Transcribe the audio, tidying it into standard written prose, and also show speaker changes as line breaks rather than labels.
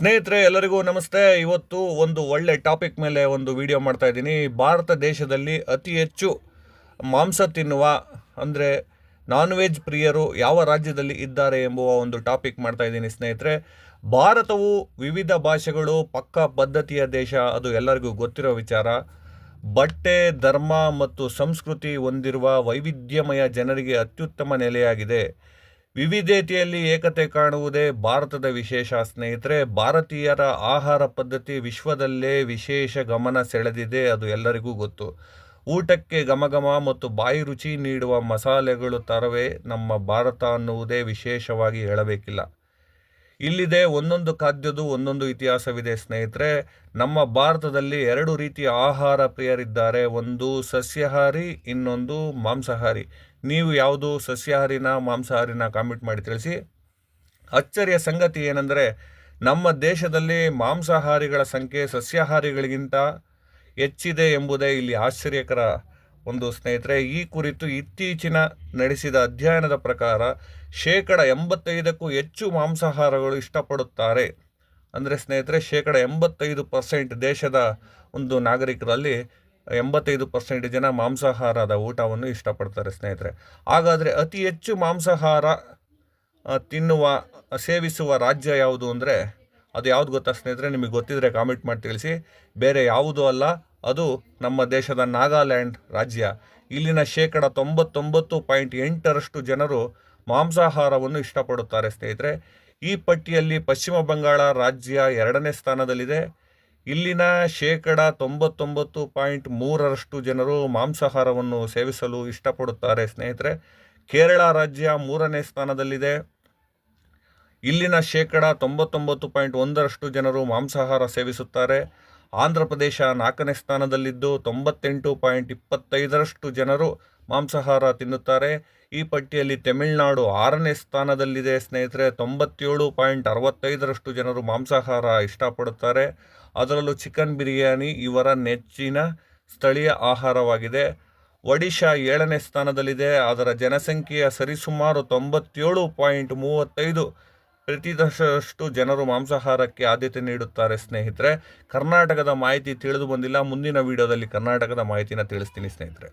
ಸ್ನೇಹಿತರೆ ಎಲ್ಲರಿಗೂ ನಮಸ್ತೆ. ಇವತ್ತು ಒಂದು ಒಳ್ಳೆ ಟಾಪಿಕ್ ಮೇಲೆ ಒಂದು ವಿಡಿಯೋ ಮಾಡ್ತಾ ಇದ್ದೀನಿ. ಭಾರತ ದೇಶದಲ್ಲಿ ಅತಿ ಹೆಚ್ಚು ಮಾಂಸ ತಿನ್ನುವ ಅಂದರೆ ನಾನ್ ವೆಜ್ ಪ್ರಿಯರು ಯಾವ ರಾಜ್ಯದಲ್ಲಿ ಇದ್ದಾರೆ ಎಂಬುವ ಒಂದು ಟಾಪಿಕ್ ಮಾಡ್ತಾ ಇದ್ದೀನಿ ಸ್ನೇಹಿತರೆ. ಭಾರತವು ವಿವಿಧ ಭಾಷೆಗಳು ಪಕ್ಕಾ ಪದ್ಧತಿಯ ದೇಶ, ಅದು ಎಲ್ಲರಿಗೂ ಗೊತ್ತಿರೋ ವಿಚಾರ. ಬಟ್ಟೆ, ಧರ್ಮ ಮತ್ತು ಸಂಸ್ಕೃತಿ ಹೊಂದಿರುವ ವೈವಿಧ್ಯಮಯ ಜನರಿಗೆ ಅತ್ಯುತ್ತಮ ನೆಲೆಯಾಗಿದೆ. ವಿವಿಧತೆಯಲ್ಲಿ ಏಕತೆ ಕಾಣುವುದೇ ಭಾರತದ ವಿಶೇಷ ಸ್ನೇಹಿತರೆ. ಭಾರತೀಯರ ಆಹಾರ ಪದ್ಧತಿ ವಿಶ್ವದಲ್ಲೇ ವಿಶೇಷ ಗಮನ ಸೆಳೆದಿದೆ, ಅದು ಎಲ್ಲರಿಗೂ ಗೊತ್ತು. ಊಟಕ್ಕೆ ಘಮಘಮ ಮತ್ತು ಬಾಯಿ ರುಚಿ ನೀಡುವ ಮಸಾಲೆಗಳು ತರವೇ ನಮ್ಮ ಭಾರತ ಅನ್ನುವುದೇ ವಿಶೇಷವಾಗಿ ಹೇಳಬೇಕಿಲ್ಲ. ಇಲ್ಲಿದೆ ಒಂದೊಂದು ಖಾದ್ಯದ್ದು ಒಂದೊಂದು ಇತಿಹಾಸವಿದೆ ಸ್ನೇಹಿತರೆ. ನಮ್ಮ ಭಾರತದಲ್ಲಿ ಎರಡು ರೀತಿಯ ಆಹಾರ ಪ್ರಿಯರಿದ್ದಾರೆ, ಒಂದು ಸಸ್ಯಾಹಾರಿ, ಇನ್ನೊಂದು ಮಾಂಸಾಹಾರಿ. ನೀವು ಯಾವುದು ಸಸ್ಯಾಹಾರಿನ ಮಾಂಸಾಹಾರಿನ ಕಾಮೆಂಟ್ ಮಾಡಿ ತಿಳಿಸಿ. ಅಚ್ಚರಿಯ ಸಂಗತಿ ಏನೆಂದರೆ, ನಮ್ಮ ದೇಶದಲ್ಲಿ ಮಾಂಸಾಹಾರಿಗಳ ಸಂಖ್ಯೆ ಸಸ್ಯಾಹಾರಿಗಳಿಗಿಂತ ಹೆಚ್ಚಿದೆ ಎಂಬುದೇ ಇಲ್ಲಿ ಆಶ್ಚರ್ಯಕರ ಒಂದು ಸ್ನೇಹಿತರೆ. ಈ ಕುರಿತು ಇತ್ತೀಚಿನ ನಡೆಸಿದ ಅಧ್ಯಯನದ ಪ್ರಕಾರ 85%ಕ್ಕೂ ಹೆಚ್ಚು ಮಾಂಸಾಹಾರಗಳು ಇಷ್ಟಪಡುತ್ತಾರೆ. ಅಂದರೆ ಸ್ನೇಹಿತರೆ 85% ದೇಶದ ಒಂದು ನಾಗರಿಕರಲ್ಲಿ 85% ಜನ ಮಾಂಸಾಹಾರದ ಊಟವನ್ನು ಇಷ್ಟಪಡ್ತಾರೆ ಸ್ನೇಹಿತರೆ. ಹಾಗಾದರೆ ಅತಿ ಹೆಚ್ಚು ಮಾಂಸಾಹಾರ ಸೇವಿಸುವ ರಾಜ್ಯ ಯಾವುದು ಅಂದರೆ ಅದು ಯಾವುದು ಗೊತ್ತಾ ಸ್ನೇಹಿತರೆ? ನಿಮಗೆ ಗೊತ್ತಿದ್ರೆ ಕಾಮೆಂಟ್ ಮಾಡಿ ತಿಳಿಸಿ. ಬೇರೆ ಯಾವುದೂ ಅಲ್ಲ, ಅದು ನಮ್ಮ ದೇಶದ ನಾಗಾಲ್ಯಾಂಡ್ ರಾಜ್ಯ. ಇಲ್ಲಿನ 99.8% ಜನರು ಮಾಂಸಾಹಾರವನ್ನು ಇಷ್ಟಪಡುತ್ತಾರೆ ಸ್ನೇಹಿತರೆ. ಈ ಪಟ್ಟಿಯಲ್ಲಿ ಪಶ್ಚಿಮ ಬಂಗಾಳ ರಾಜ್ಯ 2ನೇ ಸ್ಥಾನದಲ್ಲಿದೆ. ಇಲ್ಲಿನ 99.3% ಜನರು ಮಾಂಸಾಹಾರವನ್ನು ಸೇವಿಸಲು ಇಷ್ಟಪಡುತ್ತಾರೆ ಸ್ನೇಹಿತರೆ. ಕೇರಳ ರಾಜ್ಯ 3ನೇ ಸ್ಥಾನದಲ್ಲಿದೆ. ಇಲ್ಲಿನ 99.1% ಜನರು ಮಾಂಸಾಹಾರ ಸೇವಿಸುತ್ತಾರೆ. ಆಂಧ್ರ ಪ್ರದೇಶ 4ನೇ ಸ್ಥಾನದಲ್ಲಿದ್ದು 98.25% ಜನರು ಮಾಂಸಾಹಾರ ತಿನ್ನುತ್ತಾರೆ. ಈ ಪಟ್ಟಿಯಲ್ಲಿ ತಮಿಳುನಾಡು 6ನೇ ಸ್ಥಾನದಲ್ಲಿದೆ ಸ್ನೇಹಿತರೆ. 97.65% ಜನರು ಮಾಂಸಾಹಾರ ಇಷ್ಟಪಡುತ್ತಾರೆ. ಅದರಲ್ಲೂ ಚಿಕನ್ ಬಿರಿಯಾನಿ ಇವರ ನೆಚ್ಚಿನ ಸ್ಥಳೀಯ ಆಹಾರವಾಗಿದೆ. ಒಡಿಶಾ 7ನೇ ಸ್ಥಾನದಲ್ಲಿದೆ. ಅದರ ಜನಸಂಖ್ಯೆಯ ಸರಿಸುಮಾರು 97.35% ಜನರು ಮಾಂಸಾಹಾರಕ್ಕೆ ಆದ್ಯತೆ ನೀಡುತ್ತಾರೆ ಸ್ನೇಹಿತರೆ. ಕರ್ನಾಟಕದ ಮಾಹಿತಿ ತಿಳಿದು ಬಂದಿಲ್ಲ, ಮುಂದಿನ ವಿಡಿಯೋದಲ್ಲಿ ಕರ್ನಾಟಕದ ಮಾಹಿತಿನ ತಿಳಿಸ್ತೀನಿ ಸ್ನೇಹಿತರೆ.